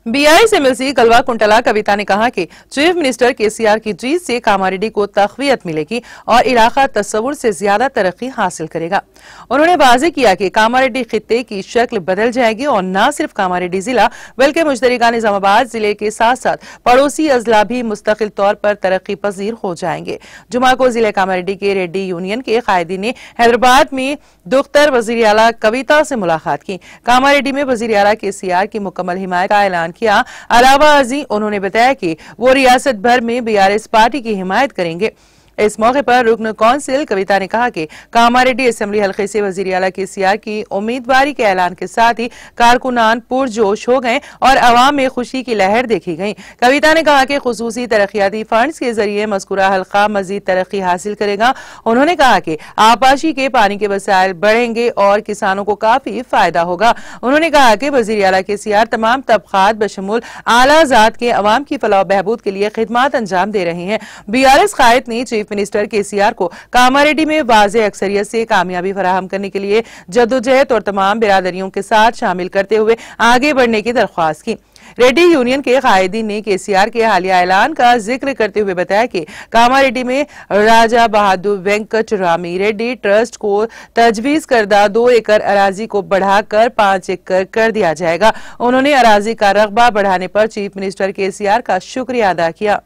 BRS MLC कलवा कुंटला कविता ने कहा कि चीफ मिनिस्टर केसीआर की जीत से कामारेड्डी को तक़वियत मिलेगी और इलाका तस्वुर से ज्यादा तरक्की हासिल करेगा। उन्होंने वाज़ेह किया कि कामारेड्डी खित्ते की शक्ल बदल जाएगी और न सिर्फ कामारेड्डी जिला बल्कि मुश्तरका निजामाबाद जिले के साथ साथ पड़ोसी अजला भी मुस्तकिल तौर पर तरक्की पजीर हो जाएंगे। जुमा को जिले कामारेड्डी के रेड्डी यूनियन के कायदीन ने हैदराबाद में दुख्तर वज़ीर आला कविता से मुलाकात की। कामारेड्डी में वज़ीर आला केसीआर की मुकम्मल हिमायत का ऐलान किया। अलावा अजी उन्होंने बताया कि वो रियासत भर में बीआरएस पार्टी की हिमायत करेंगे। इस मौके पर रुकन कौंसिल कविता ने कहा कि कामारेड्डी असेंबली हल्के से वज़ीर आला केसीआर की उम्मीदवारी के ऐलान के साथ ही कारकुनान पुरजोश हो गए और अवाम में खुशी की लहर देखी गई। कविता ने कहा कि खुसूसी तरक्याती फंड्स के जरिए मज़कूरा हल्का मजीद तरक्की हासिल करेगा। उन्होंने कहा कि आबाशी के पानी के वसाइल बढ़ेंगे और किसानों को काफी फायदा होगा। उन्होंने कहा कि वज़ीर आला केसीआर तमाम तबकात बशमूल आला ज़ात के अवाम की फलाह बहबूद के लिए खिदमत अंजाम दे रहे हैं। बीआरएस कायद ने चीफ मिनिस्टर केसीआर को कामारेड्डी में वाज़ेह अक्सरियत से कामयाबी फराहम करने के लिए जद्दोजहद और तमाम बिरादरियों के साथ शामिल करते हुए आगे बढ़ने की दरख्वास्त की। रेड्डी यूनियन के कायदीन ने केसीआर के हालिया ऐलान का जिक्र करते हुए बताया कि कामारेड्डी में राजा बहादुर वेंकट रामी रेड्डी ट्रस्ट को तजवीज करदा 2 एकड़ अराजी को बढ़ाकर 5 एकड़ कर दिया जाएगा। उन्होंने अराजी का रकबा बढ़ाने पर चीफ मिनिस्टर केसीआर का शुक्रिया अदा किया।